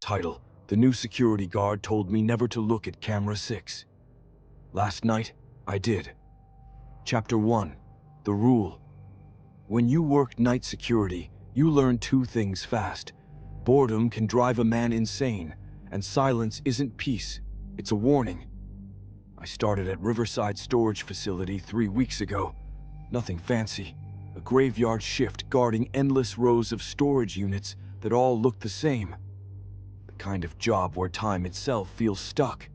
Title: The new security guard told me never to look at camera 6. Last night, I did. Chapter 1. The Rule. When you work night security, you learn two things fast. Boredom can drive a man insane, and silence isn't peace, it's a warning. I started at Riverside Storage facility 3 weeks ago. Nothing fancy. A graveyard shift guarding endless rows of storage units that all look the same. The kind of job where time itself feels stuck.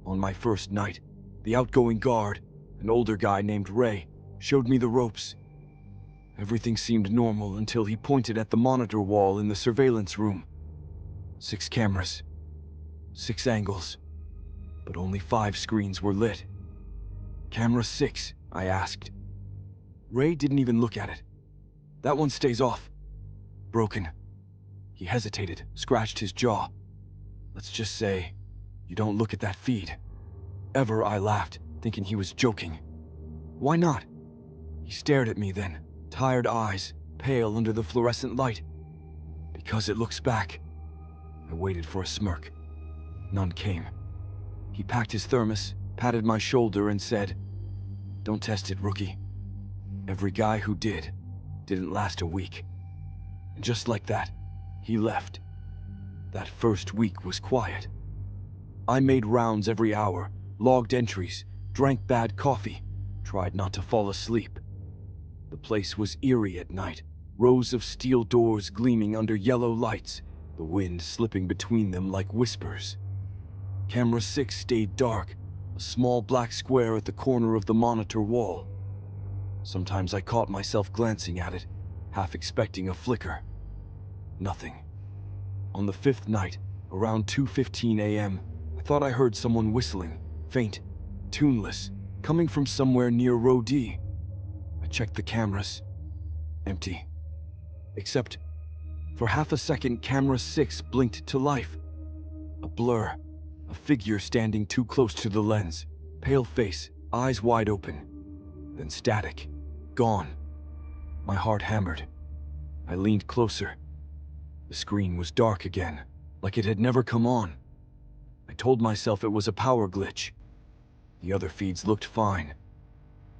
On my first night, the outgoing guard, an older guy named Ray, showed me the ropes. Everything seemed normal until he pointed at the monitor wall in the surveillance room. 6 cameras, 6 angles, but only 5 screens were lit. Camera 6, I asked. Ray didn't even look at it. That one stays off. Broken. He hesitated, scratched his jaw. Let's just say, you don't look at that feed. Ever, I laughed, thinking he was joking. Why not? He stared at me then, tired eyes, pale under the fluorescent light. Because it looks back. I waited for a smirk. None came. He packed his thermos, patted my shoulder and said, "Don't test it, rookie." Every guy who didn't last a week. And just like that, he left. That first week was quiet. I made rounds every hour, logged entries, drank bad coffee, tried not to fall asleep. The place was eerie at night, rows of steel doors gleaming under yellow lights, the wind slipping between them like whispers. Camera 6 stayed dark, a small black square at the corner of the monitor wall. Sometimes I caught myself glancing at it, half expecting a flicker. Nothing. On the 5th night, around 2:15 a.m., I thought I heard someone whistling, faint, tuneless, coming from somewhere near row D. I checked the cameras. Empty. Except, for half a second, camera 6 blinked to life. A blur, a figure standing too close to the lens, pale face, eyes wide open. Then static. Gone. My heart hammered. I leaned closer. The screen was dark again, like it had never come on. I told myself it was a power glitch. The other feeds looked fine.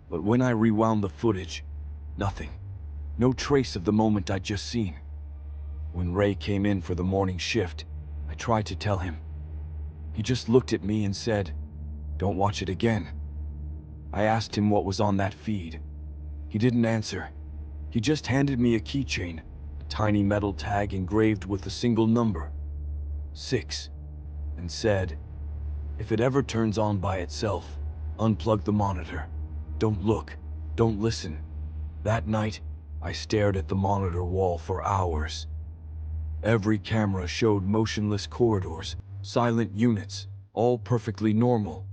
But when I rewound the footage, nothing. No trace of the moment I'd just seen. When Ray came in for the morning shift, I tried to tell him. He just looked at me and said, "Don't watch it again." I asked him what was on that feed. He didn't answer. He just handed me a keychain, a tiny metal tag engraved with a single number, 6, and said, "If it ever turns on by itself, unplug the monitor. Don't look, don't listen." That night, I stared at the monitor wall for hours. Every camera showed motionless corridors, silent units, all perfectly normal,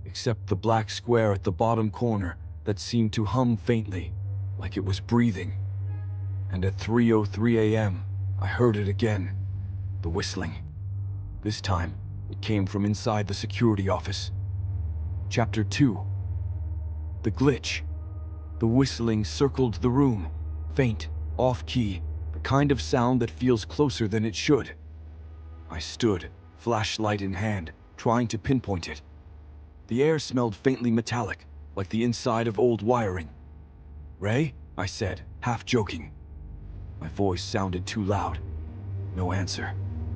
except the black square at the bottom corner that seemed to hum faintly, like it was breathing. And at 3:03 a.m., I heard it again, the whistling. This time, it came from inside the security office. Chapter 2. The glitch. The whistling circled the room, faint, off-key, the kind of sound that feels closer than it should. I stood, flashlight in hand, trying to pinpoint it. The air smelled faintly metallic, like the inside of old wiring. "Ray?" I said, half joking. My voice sounded too loud. No answer,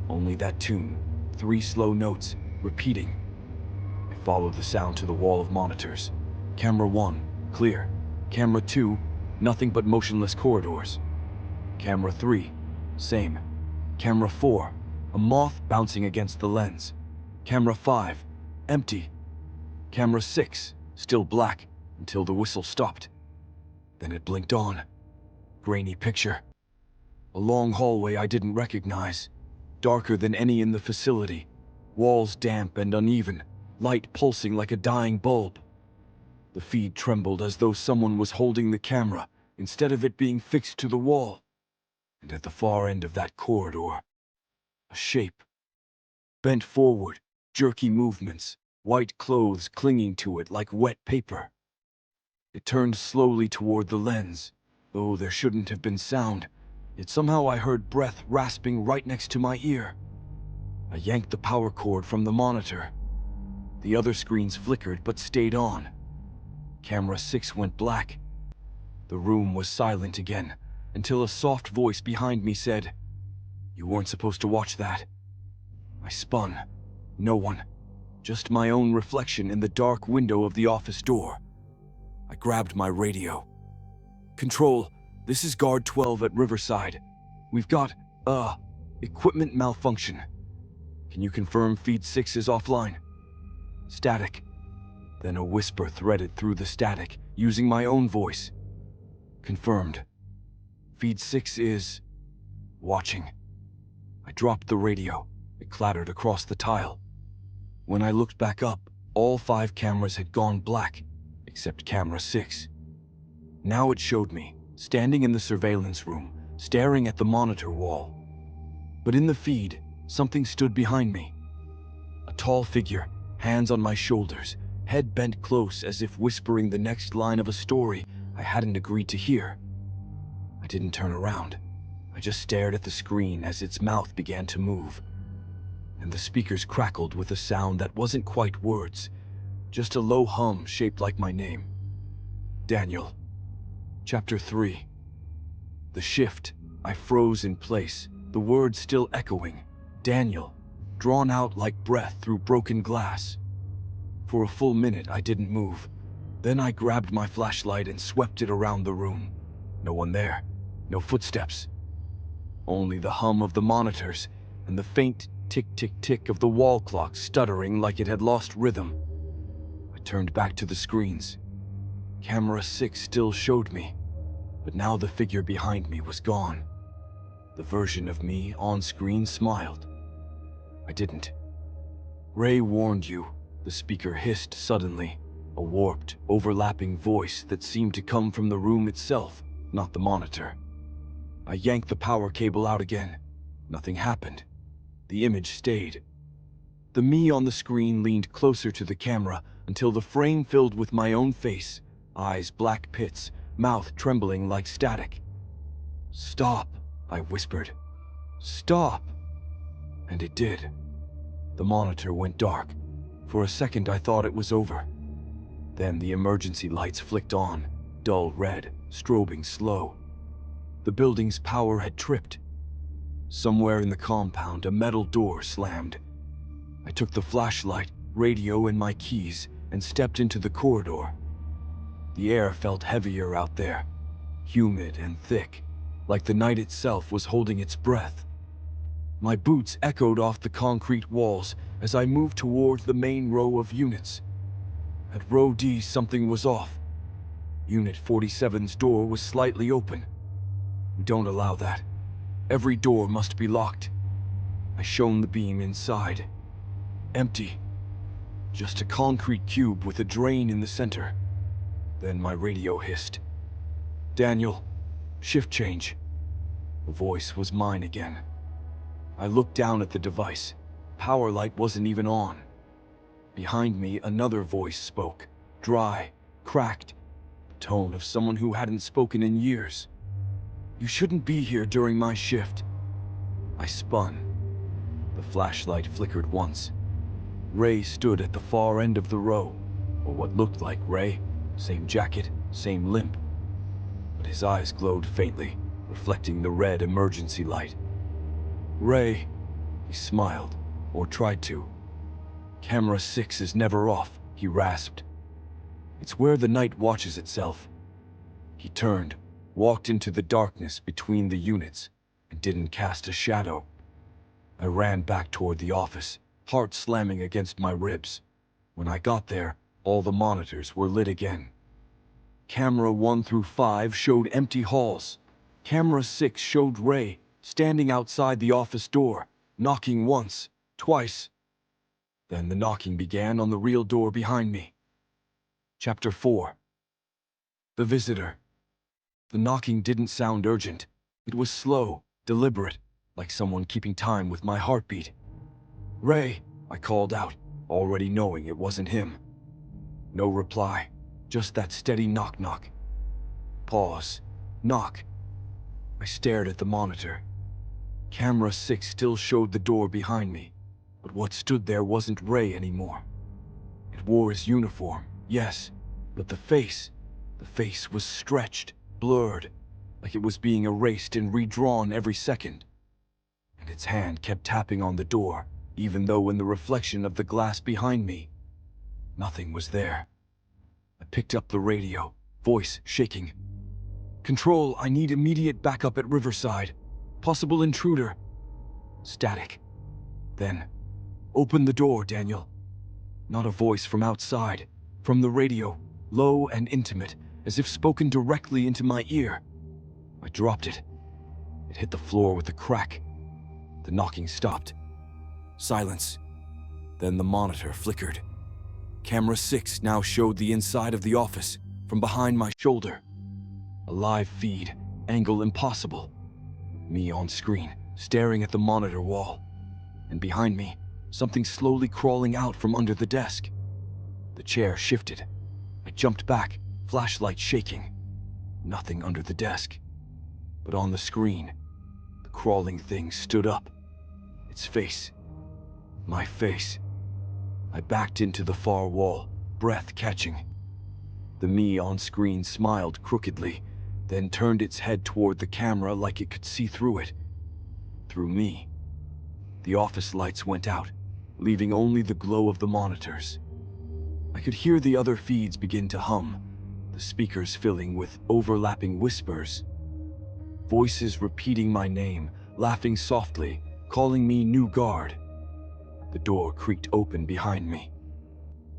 only that tune, 3 slow notes, repeating. I followed the sound to the wall of monitors. Camera 1, clear. Camera 2, nothing but motionless corridors. Camera 3, same. Camera 4, a moth bouncing against the lens. Camera 5, empty. Camera 6, still black, until the whistle stopped. Then it blinked on. Grainy picture. A long hallway I didn't recognize, darker than any in the facility. Walls damp and uneven, light pulsing like a dying bulb. The feed trembled as though someone was holding the camera, instead of it being fixed to the wall. And at the far end of that corridor, a shape. Bent forward, jerky movements, white clothes clinging to it like wet paper. It turned slowly toward the lens, though there shouldn't have been sound, yet somehow I heard breath rasping right next to my ear. I yanked the power cord from the monitor. The other screens flickered but stayed on. Camera 6 went black. The room was silent again, until a soft voice behind me said, "You weren't supposed to watch that." I spun. No one. Just my own reflection in the dark window of the office door. I grabbed my radio. "Control, this is Guard 12 at Riverside. We've got, equipment malfunction. Can you confirm feed 6 is offline?" Static. Then a whisper threaded through the static, using my own voice. "Confirmed. Feed 6 is watching." I dropped the radio. It clattered across the tile. When I looked back up, all 5 cameras had gone black, except camera 6. Now it showed me, standing in the surveillance room, staring at the monitor wall. But in the feed, something stood behind me. A tall figure, hands on my shoulders, head bent close as if whispering the next line of a story I hadn't agreed to hear. I didn't turn around. I just stared at the screen as its mouth began to move. And the speakers crackled with a sound that wasn't quite words, just a low hum shaped like my name. Daniel. Chapter 3. The shift. I froze in place, the words still echoing. Daniel, drawn out like breath through broken glass. For a full minute I didn't move. Then I grabbed my flashlight and swept it around the room. No one there. No footsteps. Only the hum of the monitors and the faint tick-tick-tick of the wall clock stuttering like it had lost rhythm. I turned back to the screens. Camera 6 still showed me, but now the figure behind me was gone. The version of me on screen smiled. I didn't. "Ray warned you," the speaker hissed suddenly, a warped, overlapping voice that seemed to come from the room itself, not the monitor. I yanked the power cable out again. Nothing happened. The image stayed. The me on the screen leaned closer to the camera until the frame filled with my own face, eyes black pits, mouth trembling like static. "Stop," I whispered. "Stop." And it did. The monitor went dark. For a second I thought it was over. Then the emergency lights flicked on, dull red, strobing slow. The building's power had tripped. Somewhere in the compound, a metal door slammed. I took the flashlight, radio, and my keys and stepped into the corridor. The air felt heavier out there, humid and thick, like the night itself was holding its breath. My boots echoed off the concrete walls as I moved toward the main row of units. At row D, something was off. Unit 47's door was slightly open. "We don't allow that. Every door must be locked." I shone the beam inside. Empty. Just a concrete cube with a drain in the center. Then my radio hissed. "Daniel, shift change." The voice was mine again. I looked down at the device. Power light wasn't even on. Behind me, another voice spoke, dry, cracked, the tone of someone who hadn't spoken in years. "You shouldn't be here during my shift." I spun. The flashlight flickered once. Ray stood at the far end of the row, or what looked like Ray, same jacket, same limp. But his eyes glowed faintly, reflecting the red emergency light. "Ray," he smiled, or tried to. "Camera 6 is never off," he rasped. "It's where the night watches itself." He turned, walked into the darkness between the units, and didn't cast a shadow. I ran back toward the office, heart slamming against my ribs. When I got there, all the monitors were lit again. Camera 1 through 5 showed empty halls. Camera 6 showed Ray, standing outside the office door, knocking once, twice. Then the knocking began on the real door behind me. Chapter 4. The Visitor. The knocking didn't sound urgent. It was slow, deliberate, like someone keeping time with my heartbeat. "Ray," I called out, already knowing it wasn't him. No reply, just that steady knock-knock. Pause. Knock. I stared at the monitor. Camera 6 still showed the door behind me. But what stood there wasn't Ray anymore. It wore his uniform, yes, but the face was stretched, blurred, like it was being erased and redrawn every second. And its hand kept tapping on the door, even though in the reflection of the glass behind me, nothing was there. I picked up the radio, voice shaking. "Control, I need immediate backup at Riverside. Possible intruder." Static. Then, "Open the door, Daniel." Not a voice from outside, from the radio, low and intimate, as if spoken directly into my ear. I dropped it. It hit the floor with a crack. The knocking stopped. Silence. Then the monitor flickered. Camera 6 now showed the inside of the office, from behind my shoulder. A live feed, angle impossible. Me on screen, staring at the monitor wall. And behind me, something slowly crawling out from under the desk. The chair shifted. I jumped back, flashlight shaking. Nothing under the desk. But on the screen, the crawling thing stood up. Its face. My face. I backed into the far wall, breath catching. The me on screen smiled crookedly, then turned its head toward the camera like it could see through it. Through me. The office lights went out, leaving only the glow of the monitors. I could hear the other feeds begin to hum, the speakers filling with overlapping whispers. Voices repeating my name, laughing softly, calling me new guard. The door creaked open behind me.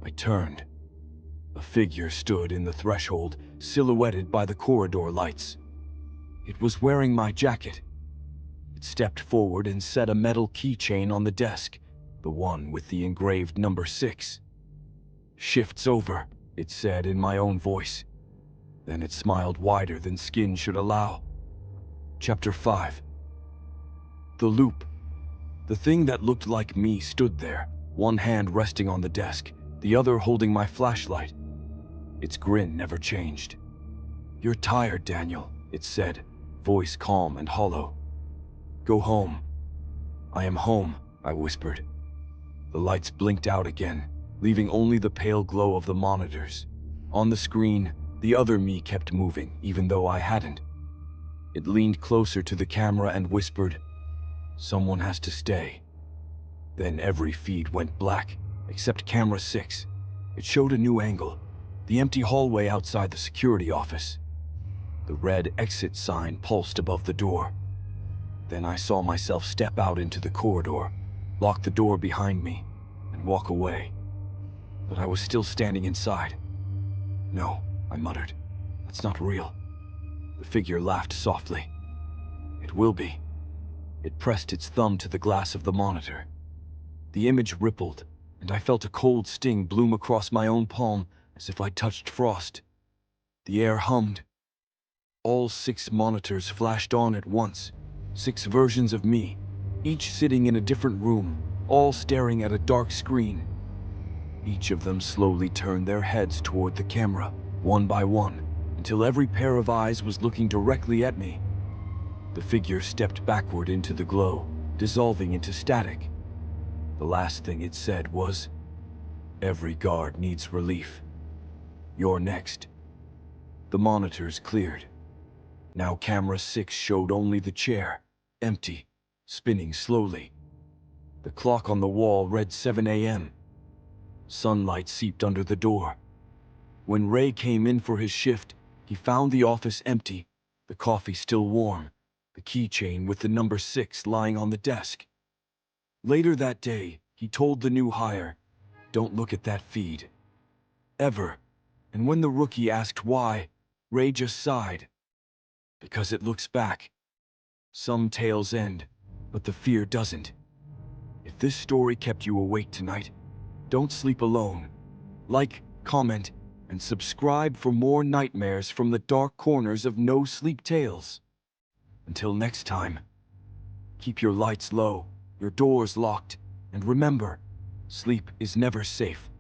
I turned. A figure stood in the threshold, silhouetted by the corridor lights. It was wearing my jacket. It stepped forward and set a metal keychain on the desk, the one with the engraved number 6. "Shifts over," it said in my own voice. Then it smiled wider than skin should allow. Chapter 5. The loop. The thing that looked like me stood there, one hand resting on the desk, the other holding my flashlight. Its grin never changed. "You're tired, Daniel," it said, voice calm and hollow. "Go home." "I am home," I whispered. The lights blinked out again, leaving only the pale glow of the monitors. On the screen, the other me kept moving, even though I hadn't. It leaned closer to the camera and whispered, "Someone has to stay." Then every feed went black, except camera 6. It showed a new angle, the empty hallway outside the security office. The red exit sign pulsed above the door. Then I saw myself step out into the corridor, lock the door behind me, and walk away. But I was still standing inside. "No," I muttered. "That's not real." The figure laughed softly. "It will be." It pressed its thumb to the glass of the monitor. The image rippled, and I felt a cold sting bloom across my own palm as if I touched frost. The air hummed. All 6 monitors flashed on at once, 6 versions of me, each sitting in a different room, all staring at a dark screen. Each of them slowly turned their heads toward the camera, one by one, until every pair of eyes was looking directly at me. The figure stepped backward into the glow, dissolving into static. The last thing it said was, "Every guard needs relief. You're next." The monitors cleared. Now camera 6 showed only the chair, empty, spinning slowly. The clock on the wall read 7 a.m. Sunlight seeped under the door. When Ray came in for his shift, he found the office empty, the coffee still warm, the keychain with the number 6 lying on the desk. Later that day, he told the new hire, "Don't look at that feed. Ever." And when the rookie asked why, Ray just sighed. "Because it looks back. Some tales end, but the fear doesn't." If this story kept you awake tonight, don't sleep alone. Like, comment, and subscribe for more nightmares from the dark corners of No Sleep Tales. Until next time, keep your lights low, your doors locked, and remember, sleep is never safe